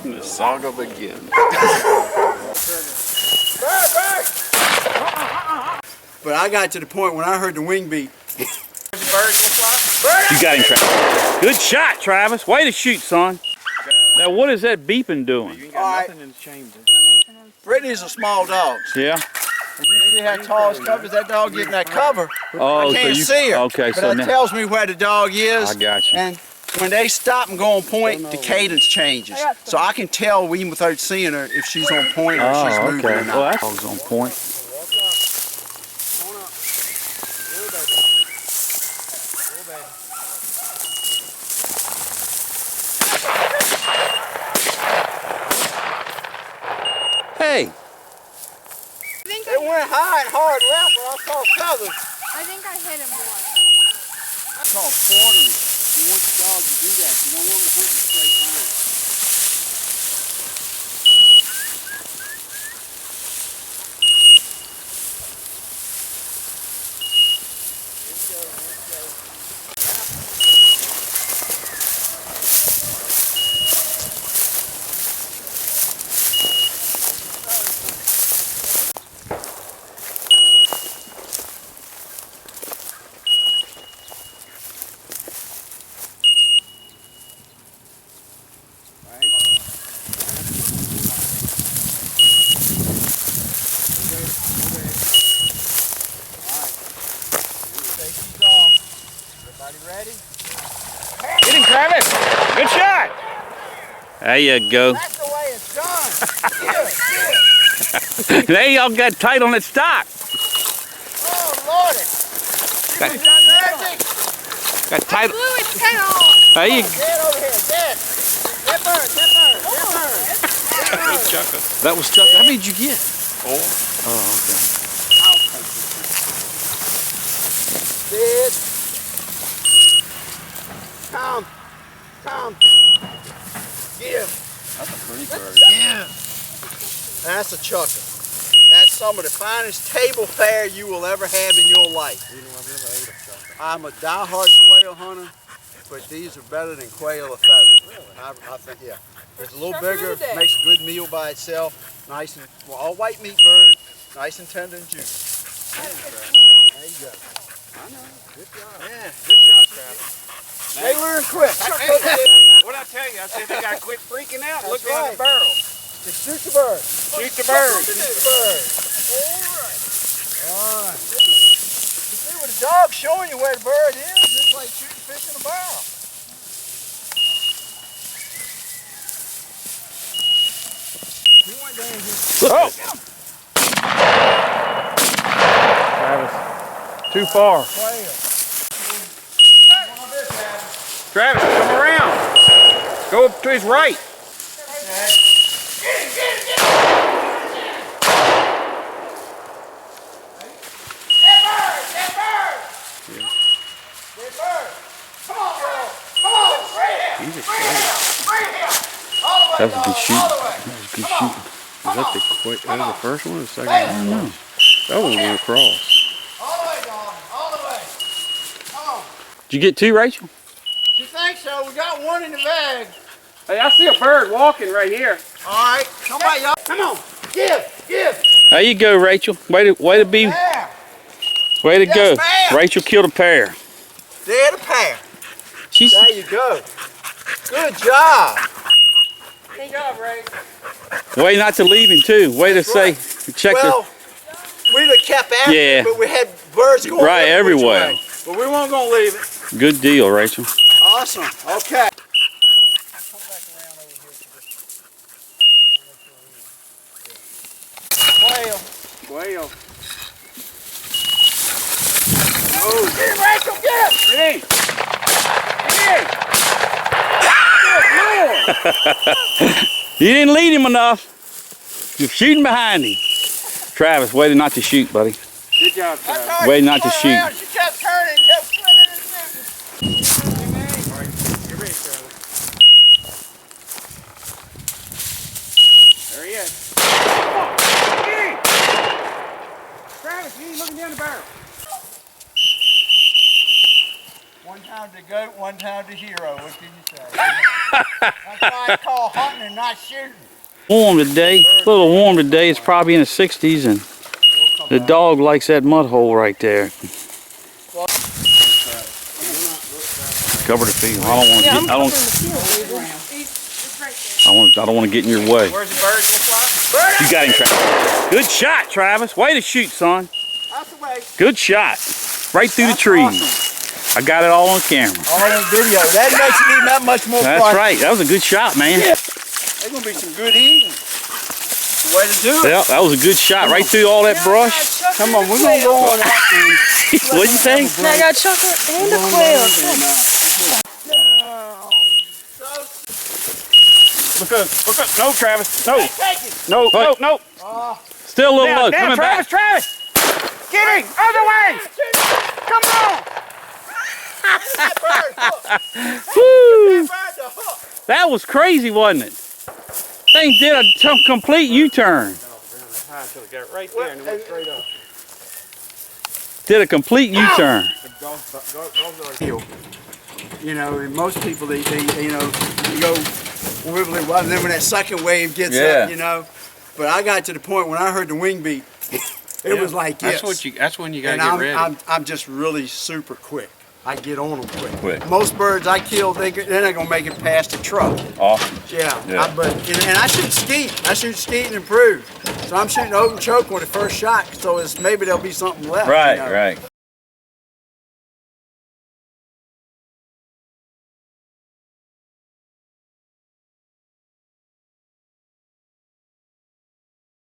And the saga begins. But I got to the point when I heard the wing beat. You got him, Travis. Good shot, Travis. Way to shoot, son. Now, what is that beeping doing? You ain't got nothing in the chamber. Brittany's a small dog. Yeah? You see how tall his cover is? That dog getting that cover. Oh, I can't so see her. Okay, but so that now tells me where the dog is. I got you. And when they stop and go on point, the cadence changes. So I can tell even without seeing her if she's on point or she's moving or not. Well, that dog's on point. Hey. It went high and hard left, but I saw feathers. I think I hit him once. It's called quartering. You want the dog to do that. You don't want him to hunt in a straight line. Ready? Get him, Travis. Good shot. There you go. That's the way it's done. There y'all got tight on that stock. Oh, Lordy. Got tight. I blew its head off. There you Dead over here, dead. Dead bird, dead bird, dead bird. Dead bird. That was Chuck. How many did you get? 4. Oh, okay. Dead. Come. Give. That's a pretty bird. Give. That's a chucker. That's some of the finest table fare you will ever have in your life. You know, I've never ate a chucker. I'm a diehard quail hunter, but these are better than quail or pheasant. Really? I think, yeah. It's a little bigger, makes a good meal by itself. Nice and, well, all white meat bird, nice and tender and juicy. There you go. I know. Good job. Yeah. Good shot, Travis. They learn quick. What I tell you, I said they got to quit freaking out. That's Look around right. the barrel. Just shoot the bird. Shoot the bird. Shoot the bird. All right. You see, when the dog's showing you where the bird is, it's like shooting fish in a barrel. He went down here. Travis. Too far. Quail. Travis, come around. Go up to his right. That was a good shooting. That was good shooting. Was that the first one or the second one? I don't know. That one went across. All the way, darling. All the way. Come on. Did you get 2, Rachel? You think so? We got one in the bag. Hey, I see a bird walking right here. All right. Somebody up. Come on. Give. There you go, Rachel. Way to be. There. Way to Yes, go. ma'am. Rachel killed a pair. There, the pair. She's. There you go. Good job. Good job, Ray. Way not to leave him too. Way to say, check Well, we'd have kept after Yeah. it, but we had birds going Right, every which everywhere. way. But we weren't going to leave it. the good deal, Rachel. Awesome. Okay. Quail. Oh, get him, Rachel, get him! You didn't lead him enough. You're shooting behind him. Travis, way to not to shoot, buddy. Good job, Travis. Way not to shoot. She kept turning, kept swinging and shooting. All right, get ready, Travis. There he is. Come on, get him! Travis, you ain't looking down the barrel. One time time the goat, one time the hero. What can you say? That's why I call hunting and not shooting. Warm today, a little warm today. It's probably in the 60s, and the dog likes that mud hole right there. Cover the field. I don't want to get. I don't want to get in your way. Where's the bird? You got him, Travis. Good shot, Travis. Way to shoot, son. That's the way. Good shot. Right through the trees. I got it all on camera. All in video. That makes it even that much more fun. That's right. That was a good shot, man. There's going to be some good eating. That's the way to do it. Yeah, that was a good shot. Right through all that brush. Come on, we're going to go on that one. What'd you say? I got chocolate and a quail. Look up. No, Travis. No. No. Still a little low. Down, Coming back. Travis. Get him. Other way. Come on. Woo! That was crazy, wasn't it? Thing did a complete U-turn. Right there and it went straight up. Did a complete U-turn. You know, and most people, they you know, you go wibbly wobbly, and then when that second wave gets up, you know. But I got to the point when I heard the wing beat, it was like this. That's when you gotta And get ready. I'm just really super quick. I get on them quick. Quick. Most birds I kill, they're not gonna make it past the truck. Awesome. Yeah. Yeah. And I shoot skeet. I shoot skeet and improve. So I'm shooting open choke on the first shot. So maybe there'll be something left. Right, you know? right.